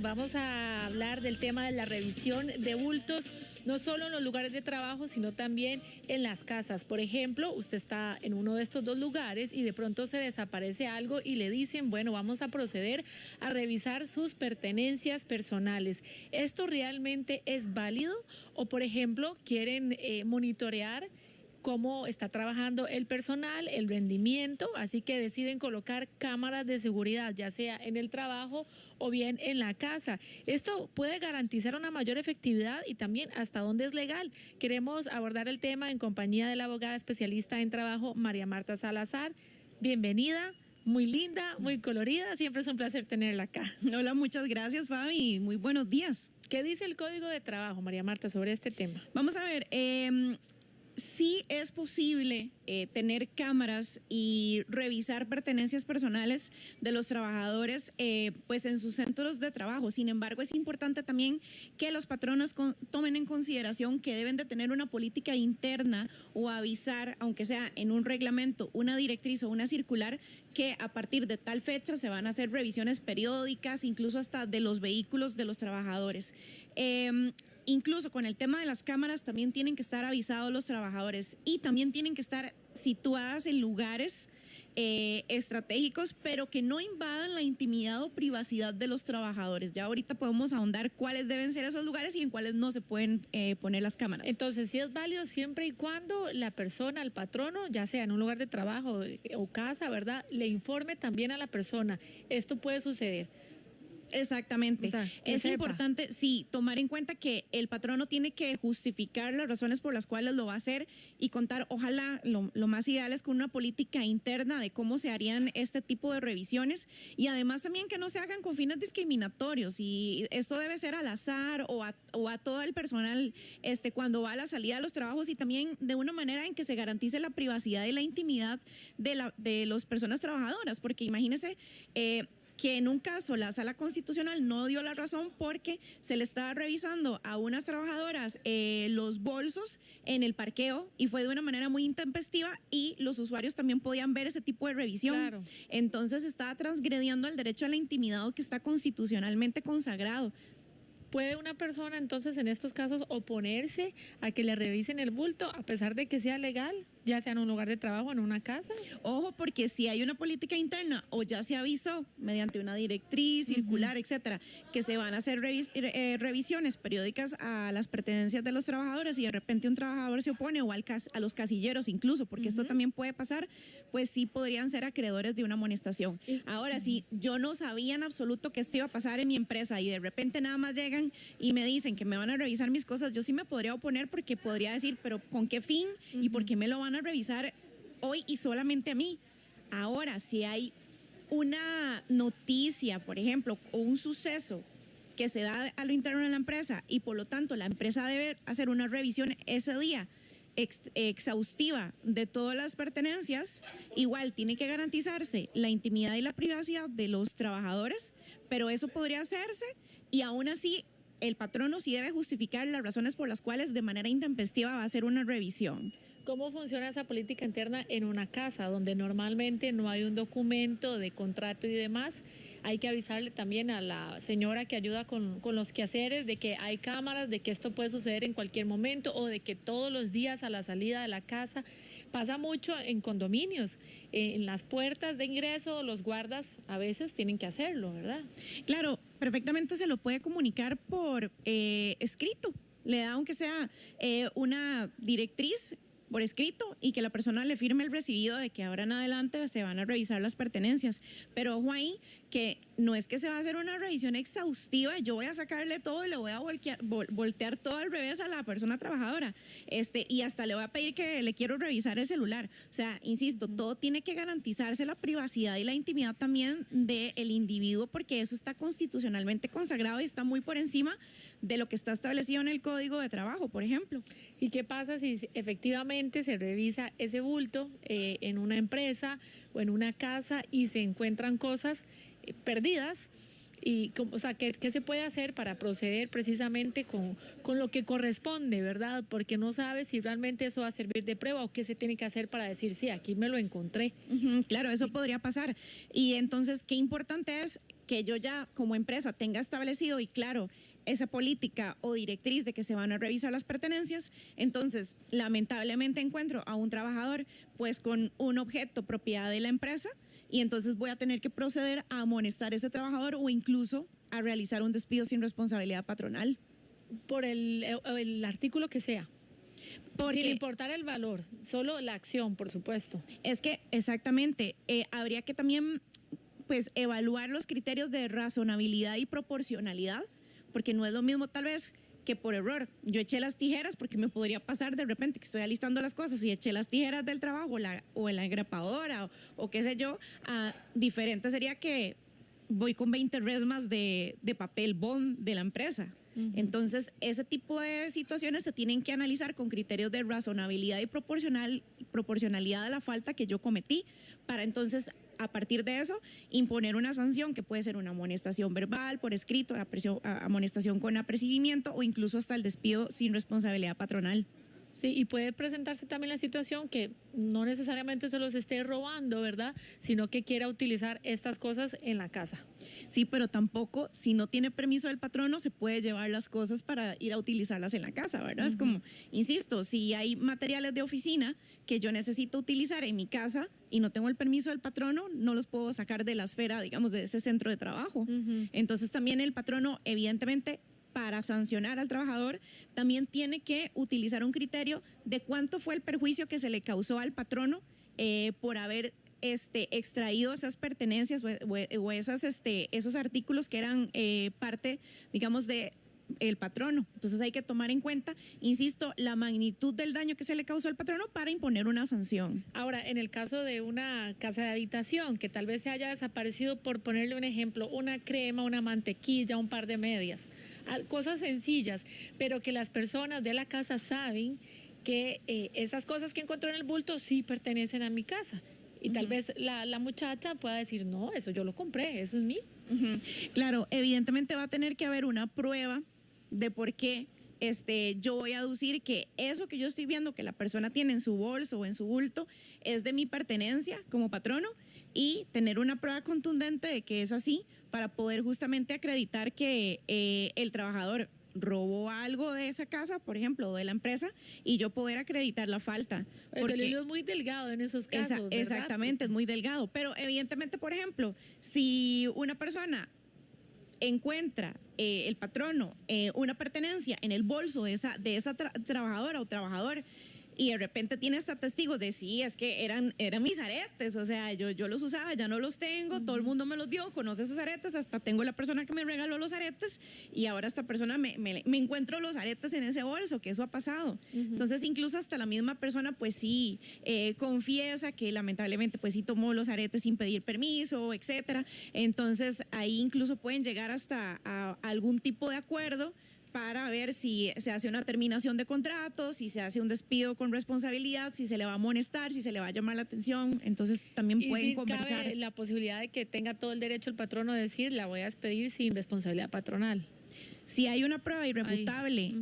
Vamos a hablar del tema de la revisión de bultos, no solo en los lugares de trabajo, sino también en las casas. Por ejemplo, usted está en uno de estos dos lugares y de pronto se desaparece algo y le dicen, bueno, vamos a proceder a revisar sus pertenencias personales. ¿Esto realmente es válido? O, por ejemplo, quieren monitorear cómo está trabajando el personal, el rendimiento, así que deciden colocar cámaras de seguridad, ya sea en el trabajo o bien en la casa. Esto puede garantizar una mayor efectividad y también hasta dónde es legal. Queremos abordar el tema en compañía de la abogada especialista en trabajo, María Marta Salazar. Bienvenida. Muy linda, muy colorida, siempre es un placer tenerla acá. Hola, muchas gracias, Fabi, muy buenos días. ¿Qué dice el Código de Trabajo, María Marta, sobre este tema? Vamos a ver, sí es posible tener cámaras y revisar pertenencias personales de los trabajadores pues en sus centros de trabajo. Sin embargo, es importante también que los patronos tomen en consideración que deben de tener una política interna o avisar, aunque sea en un reglamento, una directriz o una circular, que a partir de tal fecha se van a hacer revisiones periódicas, incluso hasta de los vehículos de los trabajadores. Incluso con el tema de las cámaras también tienen que estar avisados los trabajadores y también tienen que estar situadas en lugares estratégicos, pero que no invadan la intimidad o privacidad de los trabajadores. Ya ahorita podemos ahondar cuáles deben ser esos lugares y en cuáles no se pueden poner las cámaras. Entonces, sí es válido siempre y cuando la persona, el patrono, ya sea en un lugar de trabajo o casa, ¿verdad?, le informe también a la persona. Esto puede suceder. Exactamente. O sea, es importante, sí, tomar en cuenta que el patrono tiene que justificar las razones por las cuales lo va a hacer y contar, ojalá, lo más ideal es con una política interna de cómo se harían este tipo de revisiones y además también que no se hagan con fines discriminatorios y esto debe ser al azar o a todo el personal cuando va a la salida de los trabajos y también de una manera en que se garantice la privacidad y la intimidad de las personas trabajadoras, porque imagínese que en un caso la Sala Constitucional no dio la razón porque se le estaba revisando a unas trabajadoras los bolsos en el parqueo y fue de una manera muy intempestiva y los usuarios también podían ver ese tipo de revisión. Claro. Entonces estaba transgrediendo el derecho a la intimidad que está constitucionalmente consagrado. ¿Puede una persona entonces en estos casos oponerse a que le revisen el bulto a pesar de que sea legal, ya sea en un lugar de trabajo o en una casa? Ojo, porque si hay una política interna o ya se avisó mediante una directriz, circular, etcétera, que se van a hacer revisiones periódicas a las pertenencias de los trabajadores y de repente un trabajador se opone o a los casilleros incluso, porque esto también puede pasar, pues sí podrían ser acreedores de una amonestación. Ahora, si yo no sabía en absoluto que esto iba a pasar en mi empresa y de repente nada más llegan y me dicen que me van a revisar mis cosas, yo sí me podría oponer porque podría decir, pero ¿con qué fin? ¿Y por qué me lo van a revisar hoy y solamente a mí? Ahora, si hay una noticia, por ejemplo, o un suceso que se da a lo interno de la empresa y por lo tanto la empresa debe hacer una revisión ese día exhaustiva de todas las pertenencias, igual tiene que garantizarse la intimidad y la privacidad de los trabajadores, pero eso podría hacerse y aún así el patrono sí debe justificar las razones por las cuales de manera intempestiva va a hacer una revisión. ¿Cómo funciona esa política interna en una casa donde normalmente no hay un documento de contrato y demás? Hay que avisarle también a la señora que ayuda con los quehaceres de que hay cámaras, de que esto puede suceder en cualquier momento o de que todos los días a la salida de la casa. Pasa mucho en condominios, en las puertas de ingreso los guardas a veces tienen que hacerlo, ¿verdad? Claro, perfectamente se lo puede comunicar por escrito. Le da aunque sea una directriz por escrito y que la persona le firme el recibido de que ahora en adelante se van a revisar las pertenencias. Pero ojo ahí, que no es que se va a hacer una revisión exhaustiva, yo voy a sacarle todo y le voy a voltear todo al revés a la persona trabajadora, y hasta le voy a pedir que le quiero revisar el celular. O sea, insisto, todo tiene que garantizarse la privacidad y la intimidad también del individuo, porque eso está constitucionalmente consagrado y está muy por encima de lo que está establecido en el Código de Trabajo, por ejemplo. ¿Y qué pasa si efectivamente se revisa ese bulto en una empresa o en una casa y se encuentran cosas perdidas? Y, o sea, ¿qué se puede hacer para proceder precisamente con lo que corresponde, verdad? Porque no sabes si realmente eso va a servir de prueba o qué se tiene que hacer para decir, sí, aquí me lo encontré. Claro, eso podría pasar. Y entonces, qué importante es que yo ya como empresa tenga establecido y claro esa política o directriz de que se van a revisar las pertenencias, entonces lamentablemente encuentro a un trabajador pues con un objeto propiedad de la empresa y entonces voy a tener que proceder a amonestar a ese trabajador o incluso a realizar un despido sin responsabilidad patronal. Por el artículo que sea. Porque sin importar el valor, solo la acción, por supuesto. es que exactamente, habría que también pues evaluar los criterios de razonabilidad y proporcionalidad, porque no es lo mismo tal vez que por error. Yo eché las tijeras porque me podría pasar de repente que estoy alistando las cosas y eché las tijeras del trabajo o en la engrapadora o qué sé yo. Diferente sería que voy con 20 resmas de papel bond de la empresa. Entonces, ese tipo de situaciones se tienen que analizar con criterios de razonabilidad y proporcionalidad de la falta que yo cometí, para entonces, a partir de eso, imponer una sanción que puede ser una amonestación verbal, por escrito, amonestación con apercibimiento o incluso hasta el despido sin responsabilidad patronal. Sí, y puede presentarse también la situación que no necesariamente se los esté robando, ¿verdad? Sino que quiera utilizar estas cosas en la casa. Sí, pero tampoco, si no tiene permiso del patrono, se puede llevar las cosas para ir a utilizarlas en la casa, ¿verdad? Es como, insisto, si hay materiales de oficina que yo necesito utilizar en mi casa y no tengo el permiso del patrono, no los puedo sacar de la esfera, digamos, de ese centro de trabajo. Entonces también el patrono, evidentemente, para sancionar al trabajador, también tiene que utilizar un criterio de cuánto fue el perjuicio que se le causó al patrono por haber extraído esas pertenencias o esos artículos que eran parte, digamos, de el patrono. Entonces hay que tomar en cuenta, insisto, la magnitud del daño que se le causó al patrono para imponer una sanción. Ahora, en el caso de una casa de habitación que tal vez se haya desaparecido, por ponerle un ejemplo, una crema, una mantequilla, un par de medias, cosas sencillas, pero que las personas de la casa saben que esas cosas que encontró en el bulto sí pertenecen a mi casa. Y tal vez la muchacha pueda decir, no, eso yo lo compré, eso es mío. Claro, evidentemente va a tener que haber una prueba de por qué yo voy a aducir que eso que yo estoy viendo que la persona tiene en su bolso o en su bulto es de mi pertenencia como patrono y tener una prueba contundente de que es así para poder justamente acreditar que el trabajador robó algo de esa casa, por ejemplo, o de la empresa, y yo poder acreditar la falta. Porque el hilo es muy delgado en esos casos, ¿verdad? Exactamente, es muy delgado. Pero evidentemente, por ejemplo, si una persona encuentra el patrono una pertenencia en el bolso de esa trabajadora o trabajador y de repente tiene hasta testigos de sí, es que eran mis aretes, o sea, yo los usaba, ya no los tengo, todo el mundo me los vio, conoce esos aretes, hasta tengo la persona que me regaló los aretes y ahora esta persona me encuentro los aretes en ese bolso, que eso ha pasado. Entonces incluso hasta la misma persona pues sí confiesa que lamentablemente pues sí tomó los aretes sin pedir permiso, etcétera. Entonces ahí incluso pueden llegar hasta a algún tipo de acuerdo para ver si se hace una terminación de contrato, si se hace un despido con responsabilidad, si se le va a amonestar, si se le va a llamar la atención. Entonces también pueden conversar. Cabe la posibilidad de que tenga todo el derecho el patrono de decir, la voy a despedir sin responsabilidad patronal. Si hay una prueba irrefutable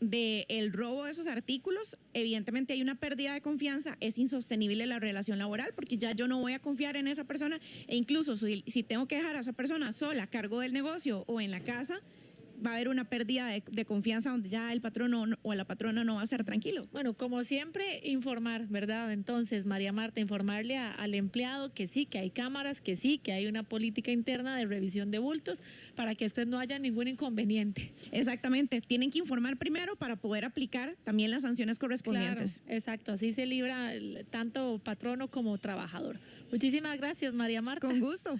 de el robo de esos artículos, evidentemente hay una pérdida de confianza, es insostenible la relación laboral porque ya yo no voy a confiar en esa persona e incluso si tengo que dejar a esa persona sola a cargo del negocio o en la casa, va a haber una pérdida de confianza donde ya el patrono o la patrona no va a estar tranquilo. Bueno, como siempre, informar, ¿verdad? Entonces, María Marta, informarle al empleado que sí, que hay cámaras, que sí, que hay una política interna de revisión de bultos para que después no haya ningún inconveniente. Exactamente, tienen que informar primero para poder aplicar también las sanciones correspondientes. Claro, exacto, así se libra tanto patrono como trabajador. Muchísimas gracias, María Marta. Con gusto.